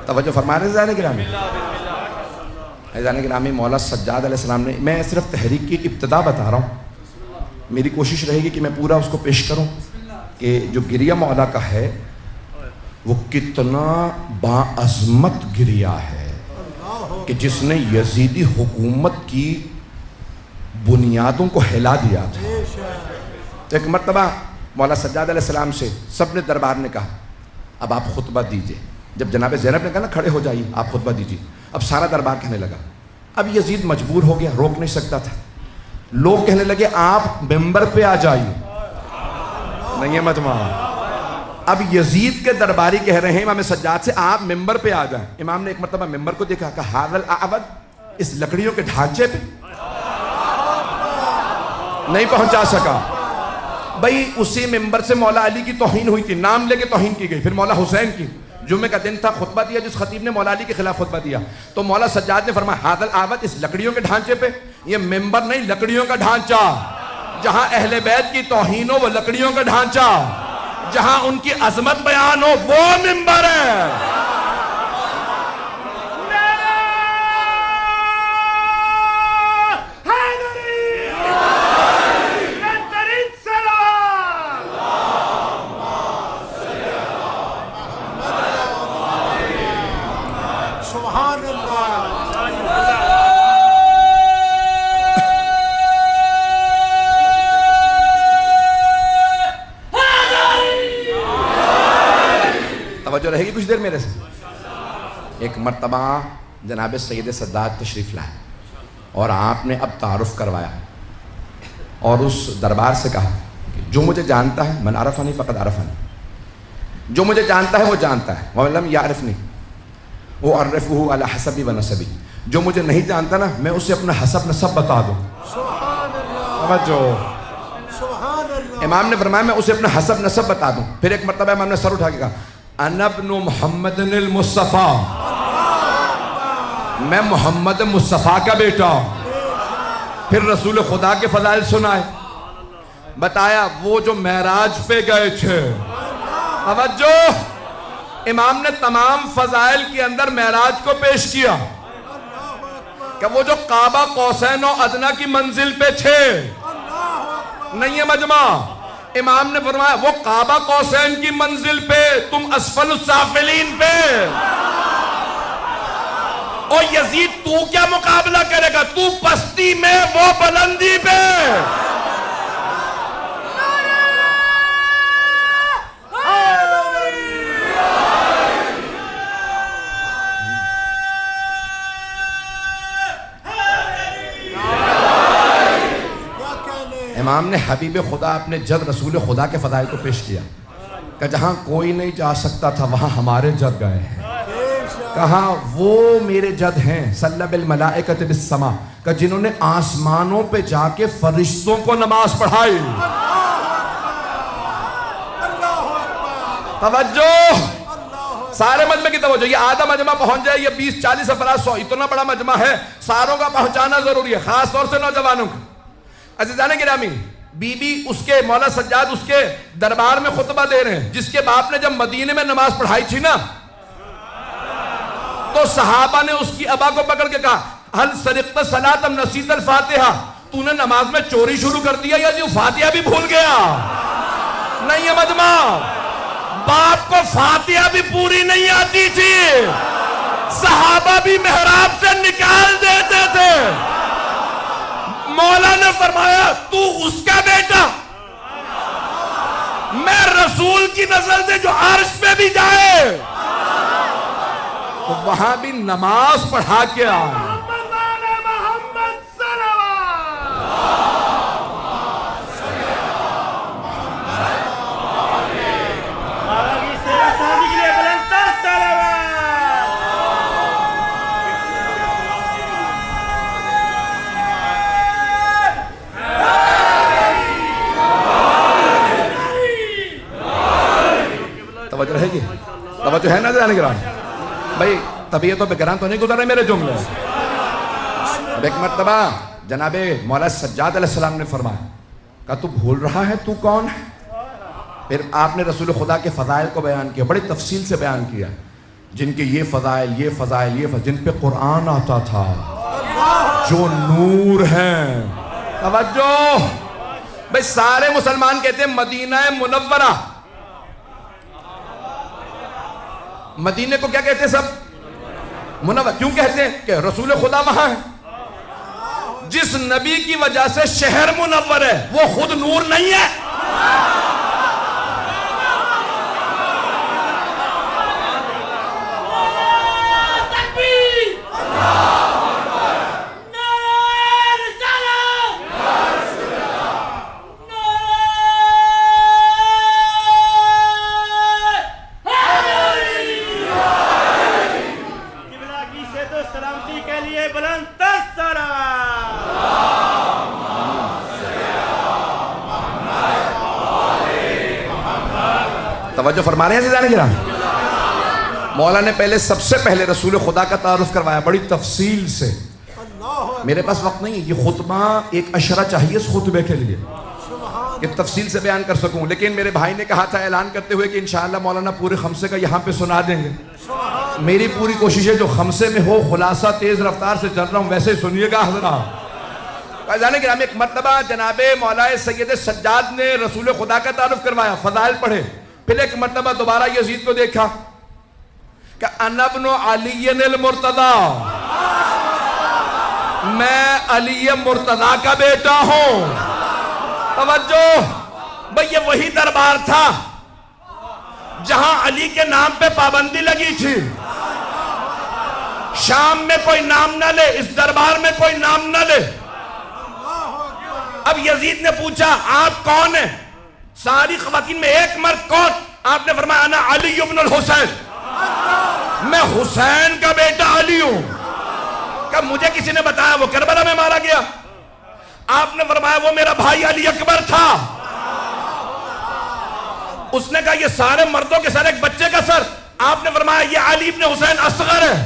توجہ فرما رہے ہیں گرامی؟ گرامی مولا سجاد علیہ السلام نے، میں صرف تحریک کی ابتدا بتا رہا ہوں، میری کوشش رہے گی کہ میں پورا اس کو پیش کروں کہ جو گریہ مولا کا ہے وہ کتنا باعظمت گریہ ہے کہ جس نے یزیدی حکومت کی بنیادوں کو ہلا دیا تھا۔ ایک مرتبہ مولا سجاد علیہ السلام سے سب نے دربار نے کہا اب آپ خطبہ دیجئے۔ جب جناب زینب نے کہا نا کھڑے ہو جائیے آپ خطبہ دیجئے، اب سارا دربار کہنے لگا۔ اب یزید مجبور ہو گیا، روک نہیں سکتا تھا۔ لوگ کہنے لگے آپ ممبر پہ آ جائیے، نہیں ہے مجمع۔ اب یزید کے درباری کہہ رہے ہیں امام سجاد سے آپ ممبر پہ آ جائیں۔ امام نے ایک مرتبہ ممبر کو دیکھا، کہا ہاذا الاعود، اس لکڑیوں کے ڈھانچے پہ نہیں پہنچا سکا۔ بھئی اسی ممبر سے مولا علی کی توہین ہوئی تھی، نام لے کے توہین کی گئی، پھر مولا حسین کی۔ جمعہ کا دن تھا، خطبہ دیا جس خطیب نے مولا علی کے خلاف خطبہ دیا، تو مولا سجاد نے فرمایا ہاذا الاعود، اس لکڑیوں کے ڈھانچے پہ، یہ ممبر نہیں لکڑیوں کا ڈھانچہ، جہاں اہل بیت کی توہین ہو وہ لکڑیوں کا ڈھانچہ، جہاں ان کی عظمت بیان ہو وہ ممبر ہے۔ توجہ رہے گی کچھ دیر میرے سے؟ ایک مرتبہ جناب سید سداد تشریف لائے اور آپ نے اب تعارف کروایا اور اس دربار سے کہا کہ جو مجھے جانتا ہے من عرفنی فقد عرفنی، جو مجھے جانتا ہے وہ جانتا ہے، ومن لم یعرفنی اعرفہ علی حسبی و نسبی، جو مجھے نہیں جانتا نا میں اسے اپنا حسب نسب بتا دوں۔ توجہ، امام نے فرمایا میں اسے اپنا حسب نسب بتا دوں۔ پھر ایک مرتبہ امام نے سر اٹھا کے کہا انا ابن محمد المصطفیٰ، میں محمد مصطفیٰ کا بیٹا۔ پھر رسول خدا کے فضائل سنائے، بتایا وہ جو معراج پہ گئے تھے۔ توجہ، امام نے تمام فضائل کے اندر معراج کو پیش کیا کہ وہ جو کعبہ قوسین و ادنیٰ کی منزل پہ تھے، نہیں ہے مجمع، امام نے فرمایا وہ کعبہ قوسین کی منزل پہ، تم اسفل السافلین پہ۔ اور یزید تو کیا مقابلہ کرے گا، تو پستی میں وہ بلندی پہ۔ امام نے حبیب خدا اپنے جد رسول خدا کے فضائل کو پیش کیا کہ جہاں کوئی نہیں جا سکتا تھا وہاں ہمارے جد گئے ہیں، کہاں وہ میرے جد ہیں صلی بالملائکۃ بالسما، کہ جنہوں نے آسمانوں پہ جا کے فرشتوں کو نماز پڑھائی۔ توجہ، سارے مجمع کی توجہ، یہ آدھا مجمع پہنچ جائے، یہ 20-40 افراد 100 اتنا بڑا مجمع ہے، ساروں کا پہنچانا ضروری ہے، خاص طور سے نوجوانوں کا۔ عزیزان گرامی، بی بی اس کے مولا سجاد اس کے دربار میں خطبہ دے رہے ہیں، جس کے باپ نے جب مدینے میں نماز پڑھائی تھی نا تو صحابہ نے اس کی ابا کو پکڑ کے کہا ہل سرقت صلاۃ ام نسیت الفاتحہ، تو نے نماز میں چوری شروع کر دیا یا جو فاتحہ بھی بھول گیا؟ نہیں ہے مجمع، باپ کو فاتحہ بھی پوری نہیں آتی تھی، صحابہ بھی محراب سے نکال دیتے تھے۔ مولا نے فرمایا تو اس کا بیٹا، میں رسول کی نزل سے جو عرش پہ بھی جائے تو وہاں بھی نماز پڑھا کے آئے۔ توجہ رہے گی؟ توجہ ہے نا جانے گرام بھائی، طبیعتوں پہ گران تو نہیں گزر رہے میرے جملے۔ اب ایک مرتبہ جناب مولا سجاد علیہ السلام نے فرمایا کہا تو بھول رہا ہے تو کون ہے؟ پھر آپ نے رسول خدا کے فضائل کو بیان کیا، بڑی تفصیل سے بیان کیا جن کے یہ فضائل جن پہ قرآن آتا تھا، جو نور ہیں. توجہ بھئی، سارے مسلمان کہتے ہیں مدینہ منورہ. مدینہ کو کیا کہتے ہیں سب؟ منور. کیوں کہتے ہیں؟ کہ رسول خدا وہاں ہے. جس نبی کی وجہ سے شہر منور ہے وہ خود نور نہیں ہے؟ توجہ فرما رہے ہیں عزیزان کرام. مولا نے سب سے پہلے رسول خدا کا تعارف کروایا بڑی تفصیل سے. میرے پاس وقت نہیں ہے، یہ خطبہ ایک اشرہ چاہیے اس خطبے کے لیے کہ تفصیل سے بیان کر سکوں، لیکن میرے بھائی نے کہا تھا اعلان کرتے ہوئے کہ انشاءاللہ مولانا پورے خمسے کا یہاں پہ سنا دیں گے. میری پوری کوشش ہے جو خمسے میں ہو خلاصہ تیز رفتار سے چل رہا ہوں ویسے ہی سنیے گا حضرات. عزیزان کرام، ایک مرتبہ جناب مولا سید سجاد نے رسول خدا کا تعارف کروایا، فضائل پڑھے. پھر ایک مرتبہ دوبارہ یزید کو دیکھا کہ انا ابن علی المرتضی، میں علی مرتضی کا بیٹا ہوں. توجہ بھئی، یہ وہی دربار تھا جہاں علی کے نام پہ پابندی لگی تھی. شام میں کوئی نام نہ لے، اس دربار میں کوئی نام نہ لے. اب یزید نے پوچھا آپ کون ہیں؟ ساری خواتین میں ایک مرد کون؟ آپ نے فرمایا انا علی ابن الحسین، میں حسین کا بیٹا علی ہوں. کہ مجھے کسی نے بتایا وہ کربلا میں مارا گیا. آپ نے فرمایا وہ میرا بھائی علی اکبر تھا. اس نے کہا یہ سارے مردوں کے سر ایک بچے کا سر. آپ نے فرمایا یہ علی ابن حسین اصغر ہے.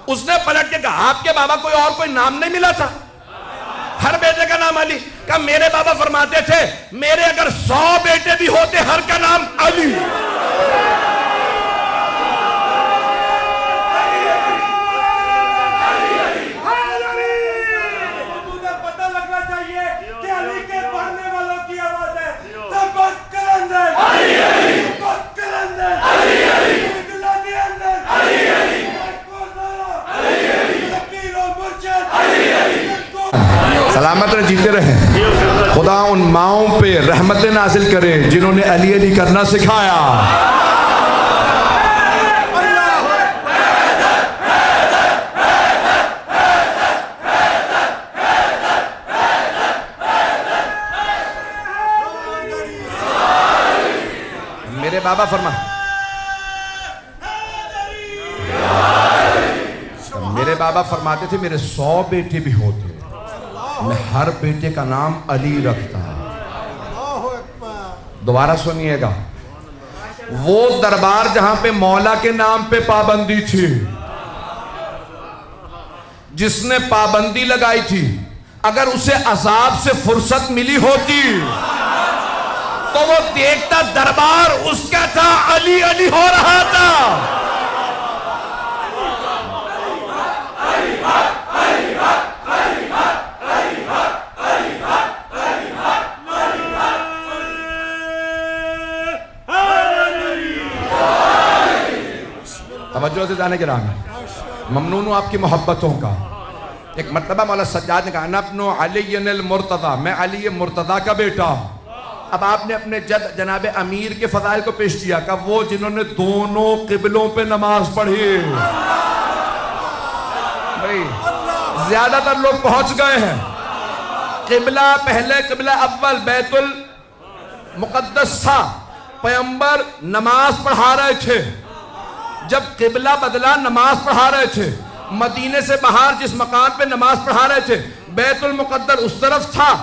اس نے پلٹ کے کہا آپ کے بابا کوئی اور کوئی نام نہیں ملا تھا؟ ہر بیٹے کا نام علی. کہ میرے بابا فرماتے تھے میرے اگر 100 بیٹے بھی ہوتے ہر کا نام علی. پتہ لگنا چاہیے کہ علی کے پڑھنے والوں کی آواز ہے تبت کرندر علی علی، تبت کرندر علی علی، انقلاب کے اندر علی علی، علی علی، فقیر و مرشد علی علی. سلامت رہے، جیتے رہیں. خدا ان ماؤں پہ رحمت نازل کرے جنہوں نے علی علی کرنا سکھایا. میرے بابا میرے بابا فرماتے تھے میرے 100 بیٹے بھی ہوتے میں ہر بیٹے کا نام علی رکھتا. دوبارہ سنیے گا، وہ دربار جہاں پہ مولا کے نام پہ پابندی تھی، جس نے پابندی لگائی تھی، اگر اسے عذاب سے فرصت ملی ہوتی تو وہ دیکھتا دربار اس کا تھا، علی علی ہو رہا تھا. توجہ سے جانے کے رام ہے. ممنون ہوں آپ کی محبتوں کا. ایک مرتبہ مولا سجاد نے کہا انا ابن علی المرتضی، میں علی مرتضی کا بیٹا ہوں. اب آپ نے اپنے جد جناب امیر کے فضائل کو پیش کیا کہ وہ جنہوں نے دونوں قبلوں پہ نماز پڑھی. بھئی زیادہ تر لوگ پہنچ گئے ہیں. قبلہ پہلے قبلہ اول بیت المقدس تھا، پیغمبر نماز پڑھا رہے تھے. جب قبلہ بدلا نماز پڑھا رہے تھے. مدینے سے باہر جس مقام پہ نماز پڑھا رہے تھے بیت المقدس اس طرف تھا،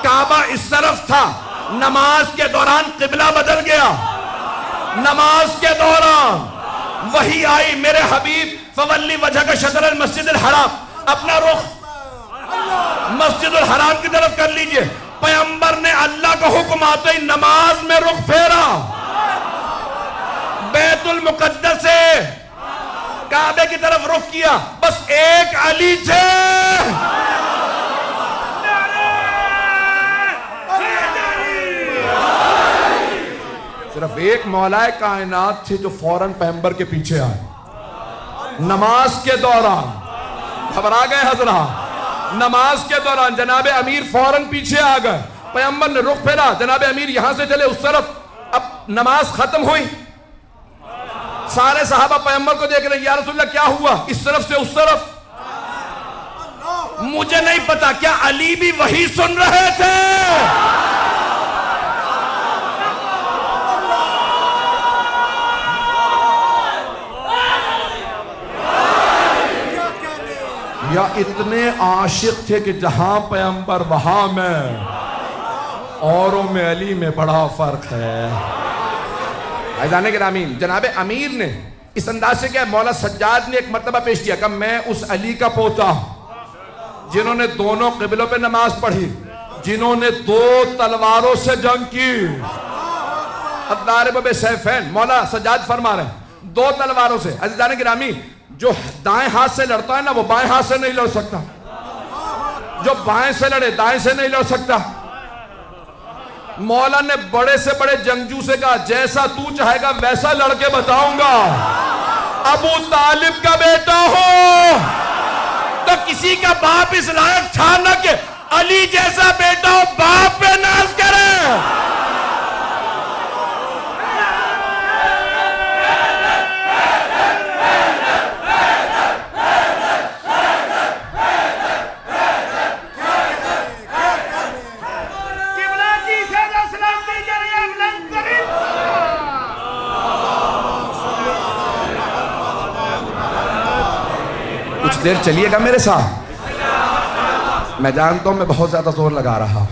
کعبہ اس طرف تھا. نماز کے دوران قبلہ بدل گیا. نماز کے دوران وحی آئی، میرے حبیب فولی وجہک شطر المسجد الحرام، اپنا رخ مسجد الحرام کی طرف کر لیجئے. پیغمبر نے اللہ کا حکم آتے ہی نماز میں رخ پھیرا. بیت المقدس سے کعبے کی طرف رخ کیا، بس ایک علی تھے. صرف ایک مولا کائنات تھے جو فوراً پیغمبر کے پیچھے آئے. نماز کے دوران گھبرا گئے حضرات، نماز کے دوران جناب امیر فوراً پیچھے آ گئے. پیغمبر نے رخ پھیرا، جناب امیر یہاں سے چلے اس طرف. اب نماز ختم ہوئی، سارے صحابہ پیغمبر کو دیکھ رہے ہیں، یا رسول اللہ کیا ہوا؟ اس طرف سے اس طرف. مجھے نہیں پتا کیا علی بھی وہی سن رہے تھے؟ یا اتنے عاشق تھے کہ جہاں پیغمبر وہاں میں، اوروں میں علی میں بڑا فرق ہے. عزیزان گرامی، جناب امیر نے اس انداز سے کیا، مولا سجاد نے ایک مرتبہ پیش کیا کہ میں اس علی کا پوتا ہوں جنہوں نے دونوں قبلوں پہ نماز پڑھی، جنہوں نے 2 تلواروں سے جنگ کی. الضارب بالسیفین، مولا سجاد فرما رہے ہیں 2 تلواروں سے. عزیزان گرامی، جو دائیں ہاتھ سے لڑتا ہے نا وہ بائیں ہاتھ سے نہیں لڑ سکتا، جو بائیں سے لڑے دائیں سے نہیں لڑ سکتا. مولا نے بڑے سے بڑے جنگجو سے کہا جیسا تو چاہے گا ویسا لڑ کے بتاؤں گا. ابو طالب کا بیٹا ہو تو کسی کا باپ اس لائق تھا نہ کہ علی جیسا بیٹا ہو باپ پہ ناز کرے. کچھ دیر چلیے گا میرے ساتھ، میں جانتا ہوں میں بہت زیادہ زور لگا رہا ہوں.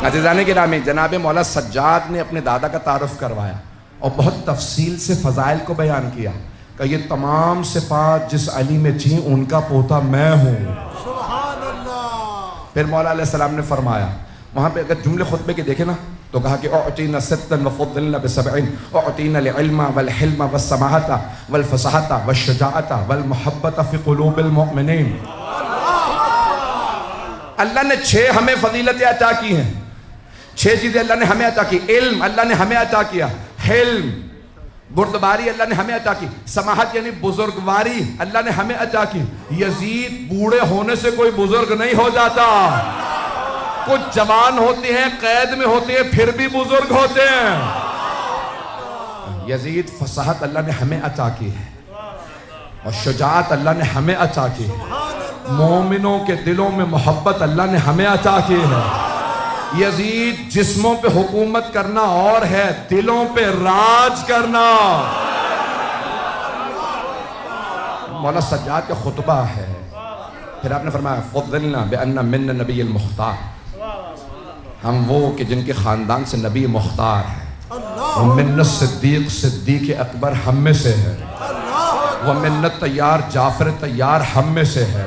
عزیزان گرامی، جناب مولا سجاد نے اپنے دادا کا تعارف کروایا اور بہت تفصیل سے فضائل کو بیان کیا کہ یہ تمام صفات جس علی میں تھیں ان کا پوتا میں ہوں. پھر مولا علیہ السلام نے فرمایا، وہاں پہ اگر جملے خطبے کے دیکھیں نا تو کہا کہ اعطینا ستا وفضلنا بسبعین، اعطینا العلم والحلم والسماحة والفصاحة والشجاعة والمحبة في قلوب المؤمنین. اللہ نے 6 ہمیں فضیلتیں عطا کی ہیں، 6 چیزیں اللہ نے ہمیں عطا کی. علم اللہ نے ہمیں عطا کیا، حلم بردباری اللہ نے ہمیں عطا کی، سماحت یعنی بزرگواری اللہ نے ہمیں عطا کی. یزید بوڑھے ہونے سے کوئی بزرگ نہیں ہو جاتا، کچھ جوان ہوتے ہیں قید میں ہوتے ہیں پھر بھی بزرگ ہوتے ہیں. یزید فصاحت اللہ نے ہمیں عطا کی ہے اور شجاعت اللہ نے ہمیں عطا کی ہے. مومنوں کے دلوں میں محبت اللہ نے ہمیں عطا کی ہے. یزید جسموں پہ حکومت کرنا اور ہے دلوں پہ راج کرنا. مولا سجاد کا خطبہ ہے، پھر آپ نے فرمایا فضلنا بأن من نبی المختار، ہم وہ کہ جن کے خاندان سے نبی مختار ہے. ومن الصدیق صدیق اکبر ہم میں سے ہے، ومن الطیار جعفر طیار ہم میں سے ہے،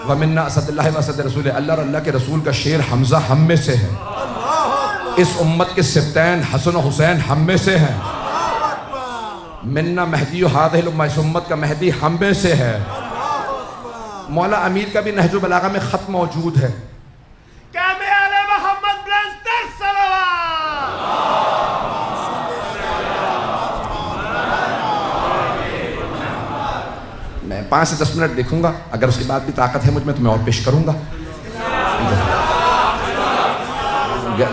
ومن اسد اللہ و اسد رسول اللہ اور اللہ کے رسول کا شیر حمزہ ہم میں سے ہے. اس امت کے سبتین حسن و حسین ہم میں سے ہیں. منا مہدی و ہذہ الامہ، اس امت کا مہدی ہم میں سے ہے. مولا امیر کا بھی نہج البلاغہ میں خط موجود ہے. میں 5 سے 10 منٹ دیکھوں گا، اگر اس کے بعد بھی طاقت ہے مجھ میں تو میں اور پیش کروں گا.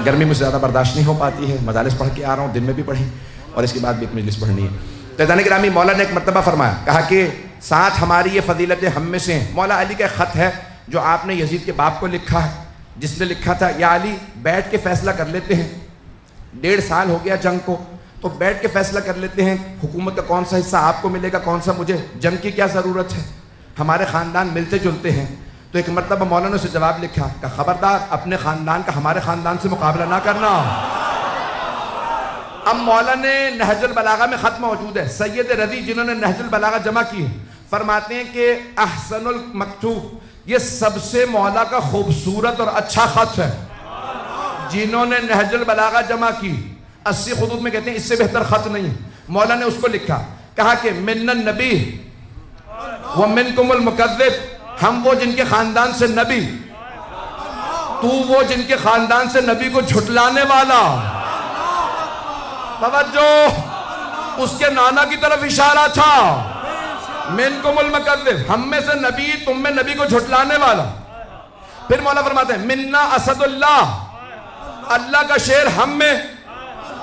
گرمی مجھے زیادہ برداشت نہیں ہو پاتی ہے، مجالس پڑھ کے آ رہا ہوں، دن میں بھی پڑھی اور اس کے بعد بھی ایک مجلس پڑھنی ہے. تو عزیزان گرامی، مولا نے ایک مرتبہ فرمایا، کہا کہ ساتھ ہماری یہ فضیلتیں ہم میں سے ہیں. مولا علی کا ایک خط ہے جو آپ نے یزید کے باپ کو لکھا ہے، جس نے لکھا تھا یا علی بیٹھ کے فیصلہ کر لیتے ہیں، 1.5 سال ہو گیا جنگ کو، تو بیٹھ کے فیصلہ کر لیتے ہیں حکومت کا کون سا حصہ آپ کو ملے گا کون سا مجھے، جنگ کی کیا ضرورت ہے، ہمارے خاندان ملتے جلتے ہیں. تو ایک مرتبہ مولا نے اسے جواب لکھا کہ خبردار اپنے خاندان کا ہمارے خاندان سے مقابلہ نہ کرنا. اب مولا نے نہج البلاغہ میں خط موجود ہے، سید رضی جنہوں نے نہج البلاغہ جمع کی فرماتے ہیں کہ احسن المکتوب، یہ سب سے مولا کا خوبصورت اور اچھا خط ہے. جنہوں نے نہج البلاغہ جمع کی 80 خطوط میں کہتے ہیں اس سے بہتر خط نہیں ہے. مولا نے اس کو لکھا, کہا کہ من النبی ومنکم المکذب, ہم وہ جن کے خاندان سے نبی, تو وہ جن کے خاندان سے نبی کو جھٹلانے والا. توجہ, اس کے نانا کی طرف اشارہ تھا. منکم المکذب, ہم میں سے نبی, تم میں نبی کو جھٹلانے والا. پھر مولا فرماتے ہیں منا اسد اللہ, اللہ کا شیر ہم میں,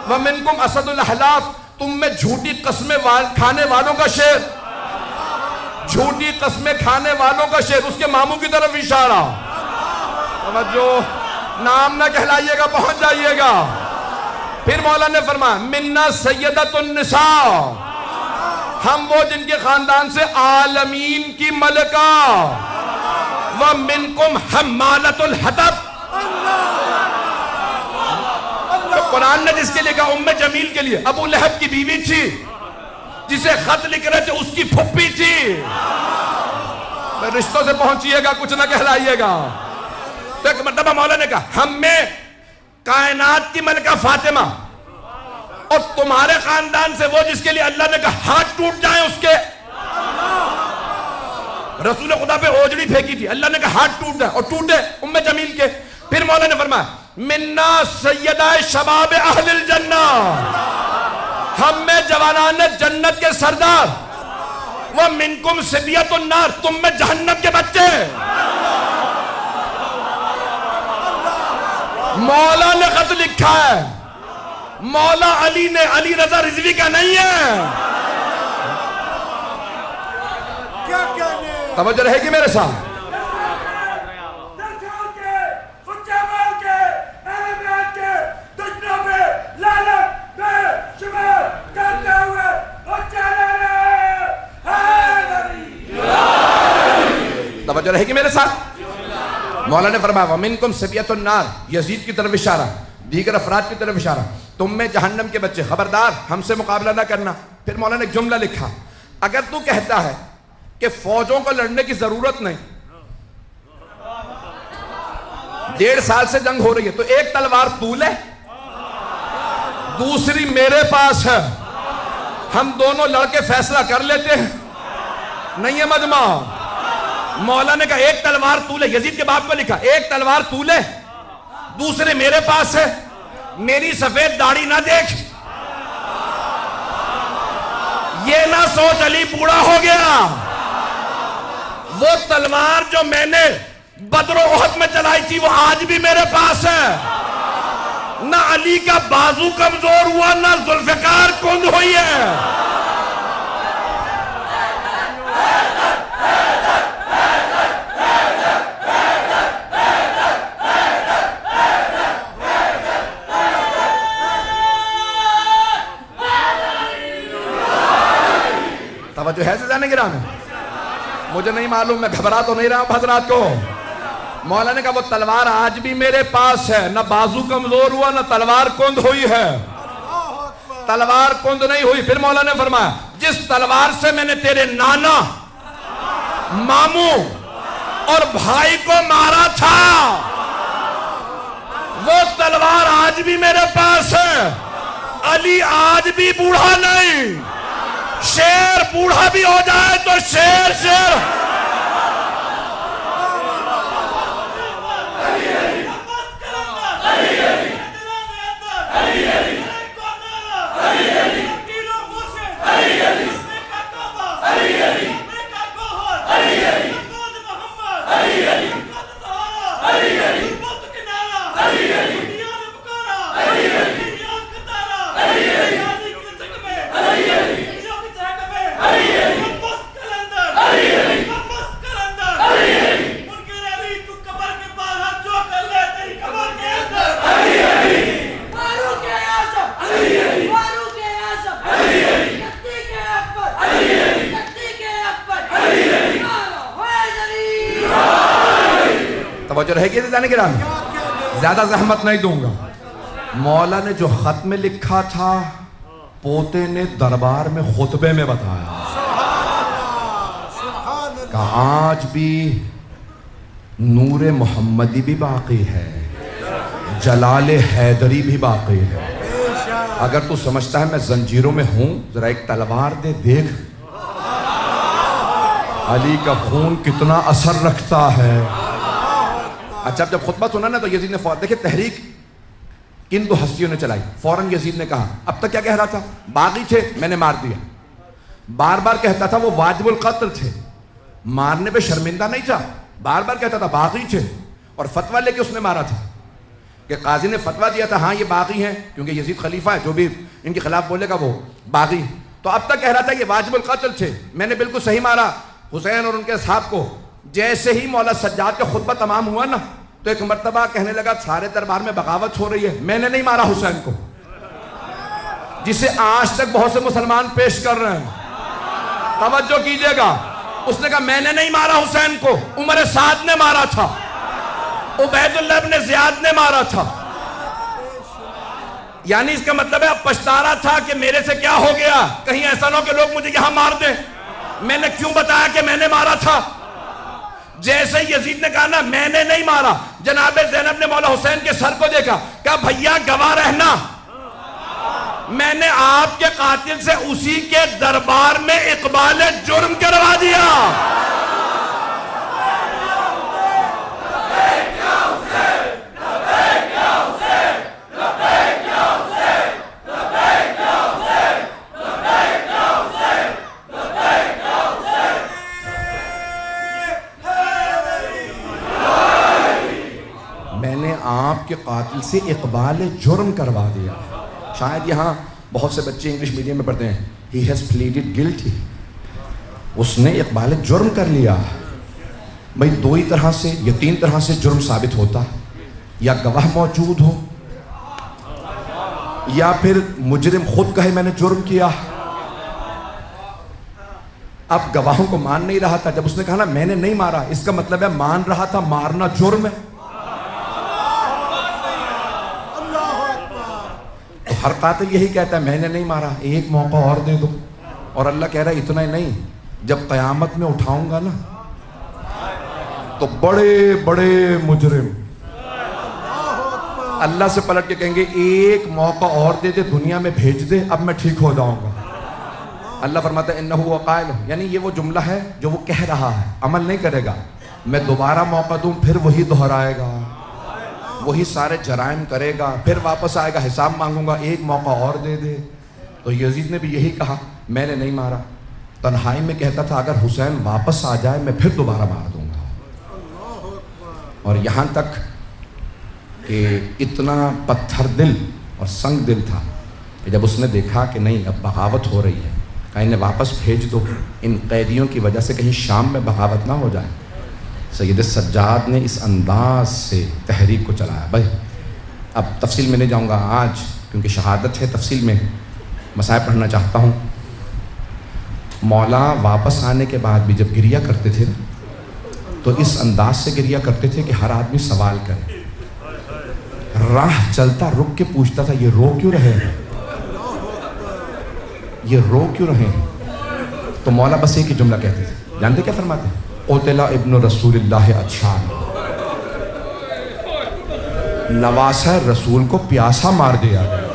ومنکم اسد الاحلاف, تم میں جھوٹی قسمیں کھانے والوں کا شیر, جھوٹی قسمیں کھانے والوں کا شیر. اس کے ماموں کی طرف اشارہ. توجہ, نام نہ کہلائیے گا, پہنچ جائیے گا. پھر مولا نے فرمایا منا سیدۃ النساء, ہم وہ جن کے خاندان سے عالمین کی ملکہ, ومنکم حمالۃ الحطب, تو قرآن نے جس کے لئے کہا ام جمیل کے لیے, ابو لہب کی بیوی تھی, جسے خط لکھ رہے تھے اس کی پھپھی تھی. رشتوں سے پہنچیے گا, کچھ نہ کہلائیے گا. تو ایک مرتبہ مولا نے کہا ہم میں کائنات کی ملکہ فاطمہ, اور تمہارے خاندان سے وہ جس کے لیے اللہ نے کہا ہاتھ ٹوٹ جائیں اس کے. رسول خدا پہ اوجڑی پھینکی تھی, اللہ نے کہا ہاتھ ٹوٹ جائیں, اور ٹوٹے ام جمیل کے. پھر مولا نے فرمایا منا سیدہ شباب اہل الجنہ, ہم میں جوانان جنت کے سردار, ومنکم صبیۃ النار, تم میں جہنم کے بچے. مولا نے خط لکھا ہے, مولا علی نے, علی رضا رضوی کا نہیں ہے. توجہ رہے گی میرے ساتھ. توجہ رہے گی میرے ساتھ. مولا نے فرمایا ومنکم صبیۃ النار, یزید کی طرف اشارہ, دیگر افراد کی طرف اشارہ, تم میں جہنم کے بچے, خبردار ہم سے مقابلہ نہ کرنا. پھر مولا نے ایک جملہ لکھا, اگر تو کہتا ہے کہ فوجوں کو لڑنے کی ضرورت نہیں, 1.5 سال سے جنگ ہو رہی ہے, تو ایک تلوار تو لے, دوسری میرے پاس ہے, ہم دونوں لڑ کے فیصلہ کر لیتے ہیں. نہیں ہے مجمع. مولا نے کہا ایک تلوار تو لے, یزید کے باپ کو لکھا ایک تلوار تو لے, دوسرے میرے پاس ہے, میری سفید داڑھی نہ دیکھ. یہ نہ سوچ علی بوڑھا ہو گیا. وہ تلوار جو میں نے بدر و احد میں چلائی تھی وہ آج بھی میرے پاس ہے. نہ علی کا بازو کمزور ہوا, نہ ذوالفقار کند ہوئی ہے. توجہ ہے سزانے گرام میں, مجھے نہیں معلوم, میں گھبرا تو نہیں رہا ہوں حضرات کو. مولا نے کہا وہ تلوار آج بھی میرے پاس ہے, نہ بازو کمزور ہوا نہ تلوار کند ہوئی ہے. تلوار کند نہیں ہوئی. پھر مولا نے فرمایا جس تلوار سے میں نے تیرے نانا, ماموں اور بھائی کو مارا تھا, وہ تلوار آج بھی میرے پاس ہے. علی آج بھی بوڑھا نہیں, شیر بوڑھا بھی ہو جائے تو شیر شیر. توجہ رہے گی جانے گرام, زیادہ زحمت نہیں دوں گا. مولا نے جو خط میں لکھا تھا پوتے نے دربار میں خطبے میں بتایا کہ آج بھی نور محمدی بھی باقی ہے, جلال حیدری بھی باقی ہے. اگر تو سمجھتا ہے میں زنجیروں میں ہوں، ذرا ایک تلوار دے دیکھ علی کا خون کتنا اثر رکھتا ہے۔ اچھا جب خطبہ سنا نا تو یزید نے فوراً، دیکھیں تحریک کن دو ہستیوں نے چلائی، فوراً یزید نے کہا، اب تک کیا کہہ رہا تھا؟ باغی تھے میں نے مار دیا، بار بار کہتا تھا وہ واجب القتل تھے، مارنے پہ شرمندہ نہیں تھا، بار بار کہتا تھا باغی تھے، اور فتویٰ لے کے اس نے مارا تھا کہ قاضی نے فتویٰ دیا تھا ہاں یہ باغی ہیں، کیونکہ یزید خلیفہ ہے، جو بھی ان کے خلاف بولے گا وہ باغی، تو اب تک کہہ رہا تھا یہ واجب القتل تھے، میں نے بالکل صحیح مارا حسین اور ان کے اصحاب کو۔ جیسے ہی مولا سجاد کا خطبہ تمام ہوا نا تو ایک مرتبہ کہنے لگا سارے دربار میں بغاوت ہو رہی ہے، میں نے نہیں مارا حسین کو، جسے آج تک بہت سے مسلمان پیش کر رہے ہیں، توجہ کیجئے گا، اس نے کہا میں نے نہیں مارا حسین کو، عمر سعد نے مارا تھا، عبید اللہ ابن زیاد نے مارا تھا۔ یعنی اس کا مطلب ہے اب پچھتا رہا تھا کہ میرے سے کیا ہو گیا، کہیں ایسا نہ ہو کہ لوگ مجھے یہاں مار دیں، میں نے کیوں بتایا کہ میں نے مارا تھا؟ جیسے یزید نے کہا نا میں نے نہیں مارا، جناب زینب نے مولا حسین کے سر کو دیکھا، کہا بھیا گواہ رہنا، میں نے آپ کے قاتل سے اسی کے دربار میں اقبال جرم کروا دیا۔ آپ کے قاتل سے اقبال جرم کروا دیا۔ شاید یہاں بہت سے بچے انگلش میڈیم میں پڑھتے ہیں، he has pleaded guilty، اس نے اقبال جرم کر لیا۔ بھئی دو ہی طرح سے یا تین طرح سے جرم ثابت ہوتا، یا گواہ موجود ہو، یا پھر مجرم خود کہے میں نے جرم کیا۔ اب گواہوں کو مان نہیں رہا تھا، جب اس نے کہا نا میں نے نہیں مارا، اس کا مطلب ہے مان رہا تھا مارنا جرم ہے۔ ہر قاتل یہی کہتا ہے میں نے نہیں مارا، ایک موقع اور دے دو، اور اللہ کہہ رہا ہے اتنا ہی نہیں، جب قیامت میں اٹھاؤں گا نا تو بڑے بڑے مجرم اللہ سے پلٹ کے کہیں گے ایک موقع اور دے دے، دنیا میں بھیج دے، اب میں ٹھیک ہو جاؤں گا۔ اللہ فرماتا ہے انہو وقائل، یعنی یہ وہ جملہ ہے جو وہ کہہ رہا ہے، عمل نہیں کرے گا، میں دوبارہ موقع دوں پھر وہی دہرائے گا، وہی سارے جرائم کرے گا، پھر واپس آئے گا، حساب مانگوں گا، ایک موقع اور دے دے۔ تو یزید نے بھی یہی کہا میں نے نہیں مارا، تنہائی میں کہتا تھا اگر حسین واپس آ جائے میں پھر دوبارہ مار دوں گا، اور یہاں تک کہ اتنا پتھر دل اور سنگ دل تھا کہ جب اس نے دیکھا کہ نہیں اب بغاوت ہو رہی ہے، کہیں انہیں واپس بھیج دو، ان قیدیوں کی وجہ سے کہیں شام میں بغاوت نہ ہو جائے، سید سجاد نے اس انداز سے تحریک کو چلایا۔ بھائی اب تفصیل میں نہیں جاؤں گا آج کیونکہ شہادت ہے، تفصیل میں مسائل پڑھنا چاہتا ہوں۔ مولا واپس آنے کے بعد بھی جب گریہ کرتے تھے تو اس انداز سے گریہ کرتے تھے کہ ہر آدمی سوال کرے، راہ چلتا رک کے پوچھتا تھا یہ رو کیوں رہے ہیں، یہ رو کیوں رہے ہیں؟ تو مولا بس ایک ہی جملہ کہتے تھے، جانتے کیا فرماتے ہیں؟ قتل ابن رسول اللہ عطشان، نواسہ رسول کو پیاسا مار دیا گیا۔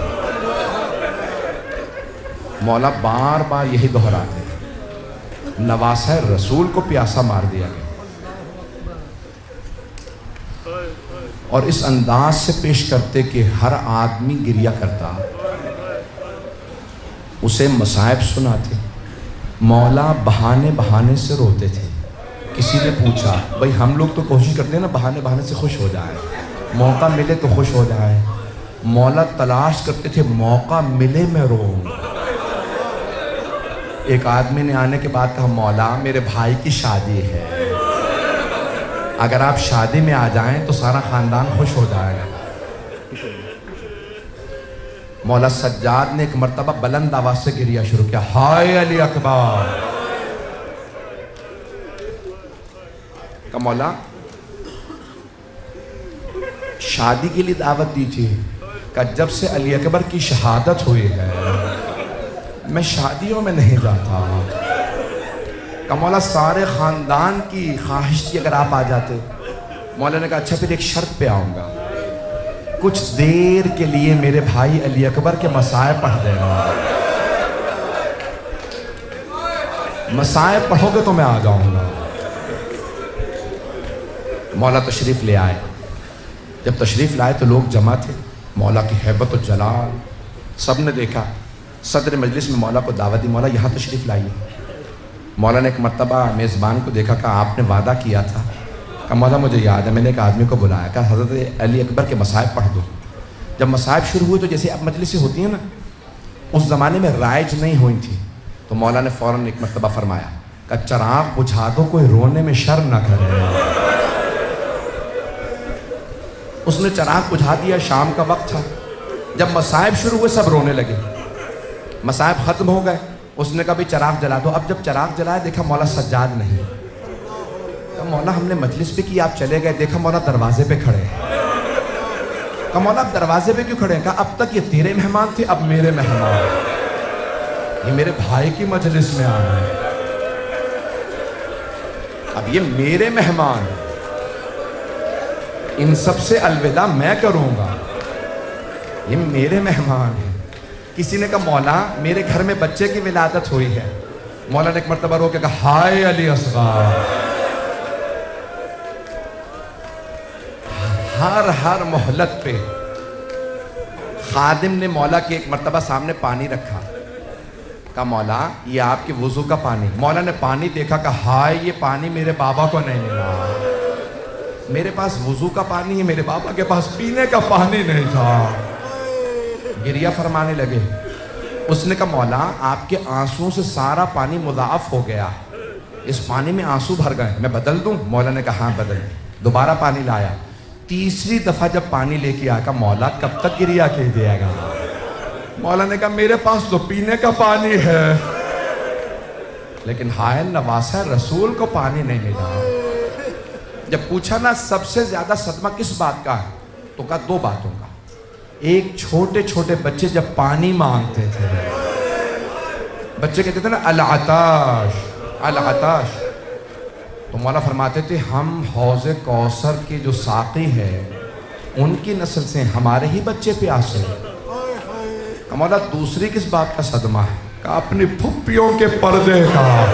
مولا بار بار یہی دہراتے ہیں، نواسہ رسول کو پیاسا مار دیا گیا، اور اس انداز سے پیش کرتے کہ ہر آدمی گریہ کرتا، اسے مصائب سناتے، مولا بہانے بہانے سے روتے تھے۔ کسی نے پوچھا بھئی ہم لوگ تو کوشش کرتے ہیں نا بہانے بہانے سے خوش ہو جائے، موقع ملے تو خوش ہو جائے، مولا تلاش کرتے تھے موقع ملے میں رو۔ ایک آدمی نے آنے کے بعد کہا مولا میرے بھائی کی شادی ہے، اگر آپ شادی میں آ جائیں تو سارا خاندان خوش ہو جائے گا۔ مولا سجاد نے ایک مرتبہ بلند آواز سے گریہ شروع کیا، ہائے علی اکبر، کہ مولا شادی کے لیے دعوت دی تھی، کہ جب سے علی اکبر کی شہادت ہوئی ہے میں شادیوں میں نہیں جاتا، کہ مولا سارے خاندان کی خواہش تھی اگر آپ آ جاتے۔ مولا نے کہا اچھا پھر ایک شرط پہ آؤں گا، کچھ دیر کے لیے میرے بھائی علی اکبر کے مسائب پڑھ دینا. مسائب پڑھو گے تو میں آ جاؤں گا. مولا تشریف لے آئے. جب تشریف لائے تو لوگ جمع تھے. مولا کی ہیبت و جلال سب نے دیکھا. صدر مجلس میں مولا کو دعوت دی, مولا یہاں تشریف لائیے. مولا نے ایک مرتبہ میزبان کو دیکھا, کہا آپ نے وعدہ کیا تھا. کہا مولا مجھے یاد ہے, میں نے ایک آدمی کو بلایا, کہا حضرت علی اکبر کے مسائب پڑھ دو. جب مسائب شروع ہوئے تو جیسے اب مجلسیں ہوتی ہیں نا, اس زمانے میں رائج نہیں ہوئی تھی, تو مولا نے فوراً ایک مرتبہ فرمایا, کہا چراغ بجھا دو, کوئی رونے میں شرم نہ کرے. اس نے چراغ بجھا دیا. شام کا وقت تھا. جب مسائب شروع ہوئے سب رونے لگے. مسائب ختم ہو گئے. اس نے کہا بھی چراغ جلا دو. اب جب چراغ جلایا دیکھا مولا سجاد نہیں. کہا مولا ہم نے مجلس بھی کی, آپ چلے گئے. دیکھا مولا دروازے پہ کھڑے ہیں. کہا مولا آپ دروازے پہ کیوں کھڑے ہیں؟ کہا اب تک یہ تیرے مہمان تھے, اب میرے مہمان, یہ میرے بھائی کی مجلس میں آئے ہیں, اب یہ میرے مہمان, ان سب سے الوداع میں کروں گا, یہ میرے مہمان ہیں. کسی نے کہا مولا میرے گھر میں بچے کی ولادت ہوئی ہے. مولا نے ایک مرتبہ رو کے کہا ہائے علی اصغر. ہر مہلت پہ خادم نے مولا کے ایک مرتبہ سامنے پانی رکھا. کہا مولا یہ آپ کے وضو کا پانی. مولا نے پانی دیکھا, کہا ہائے یہ پانی میرے بابا کو نہیں ملا. میرے پاس وضو کا پانی ہے, میرے بابا کے پاس پینے کا پانی نہیں تھا. گریہ فرمانے لگے. اس نے کہا مولا آپ کے آنسوؤں سے سارا پانی مضاعف ہو گیا, اس پانی میں آنسو بھر گئے, میں بدل دوں؟ مولا نے کہا ہاں بدل. دوبارہ پانی لایا. تیسری دفعہ جب پانی لے کے آیا, کہا مولا کب تک گریہ کہہ دیا گا؟ مولا نے کہا میرے پاس تو پینے کا پانی ہے, لیکن ہائے نواسہ رسول کو پانی نہیں ملا. جب پوچھا نا سب سے زیادہ صدمہ کس بات کا ہے, تو کہا دو باتوں کا. ایک چھوٹے چھوٹے بچے جب پانی مانگتے تھے, بچے کہتے تھے نا العطاش العطاش, تو مولا فرماتے تھے ہم حوض کوثر کے جو ساقی ہیں ان کی نسل سے, ہمارے ہی بچے پیاسے. مولا دوسری کس بات کا صدمہ ہے؟ کہ اپنی پھپھیوں کے پردے کا.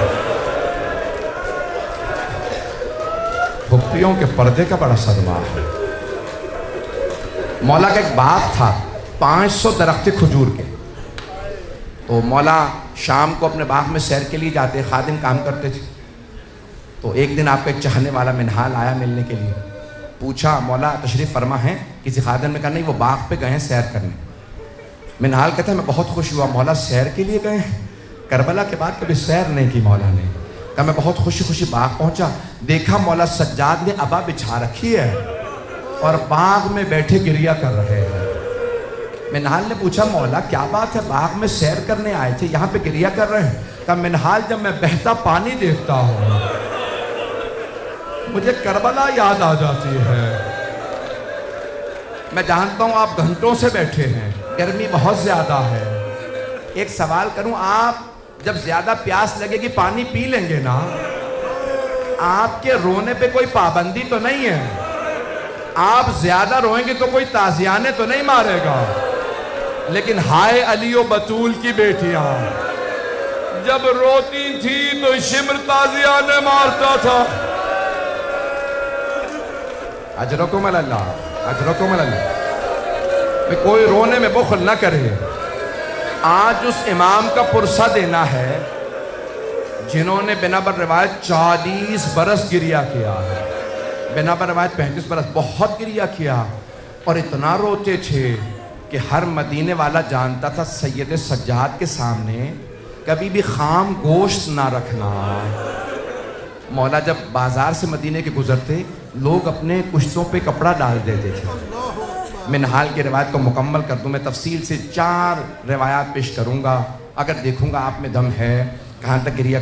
پھپھیوں کے پردے کا بڑا صدمہ ہے. مولا کا ایک باغ تھا, 500 درخت کھجور کے. تو مولا شام کو اپنے باغ میں سیر کے لیے جاتے, خادم کام کرتے تھے. تو ایک دن آپ کا ایک چاہنے والا منہال آیا ملنے کے لیے. پوچھا مولا تشریف فرما ہے؟ کسی خادم نے کہا نہیں, وہ باغ پہ گئے ہیں سیر کرنے. منہال کہتا ہے میں بہت خوش ہوا. مولا سیر کے لیے گئے ہیں؟ کربلا کے بعد کبھی سیر نہیں کی مولا نے. کہا میں بہت خوشی باغ پہنچا, دیکھا مولا سجاد نے عبا بچھا رکھی ہے اور باغ میں بیٹھے گریہ کر رہے ہیں. منہال نے پوچھا مولا کیا بات ہے, باغ میں سیر کرنے آئے تھے, یہاں پہ گریہ کر رہے ہیں؟ کہا منہال جب میں بہتا پانی دیکھتا ہوں مجھے کربلا یاد آ جاتی ہے. میں جانتا ہوں آپ گھنٹوں سے بیٹھے ہیں, گرمی بہت زیادہ ہے. ایک سوال کروں, آپ جب زیادہ پیاس لگے گی پانی پی لیں گے نا؟ آپ کے رونے پہ کوئی پابندی تو نہیں ہے. آپ زیادہ روئیں گے تو کوئی تازیانے تو نہیں مارے گا. لیکن ہائے علی و بطول کی بیٹیاں جب روتی تھی تو شمر تازیانے مارتا تھا. اجرکم اللہ, اجرکم اللہ. کوئی رونے میں بخل نہ کرے. آج اس امام کا پرسہ دینا ہے جنہوں نے بنا بر روایت 40 برس گریہ کیا ہے, بنا بر روایت 35 برس بہت گریہ کیا, اور اتنا روتے تھے کہ ہر مدینے والا جانتا تھا سید سجاد کے سامنے کبھی بھی خام گوشت نہ رکھنا. مولا جب بازار سے مدینے کے گزرتے لوگ اپنے کشتوں پہ کپڑا ڈال دیتے تھے. منہال کی روایت کو مکمل کر دوں, میں تفصیل سے 4 روایات پیش کروں گا, اگر دیکھوں گا آپ میں دم ہے کہاں تک گریہ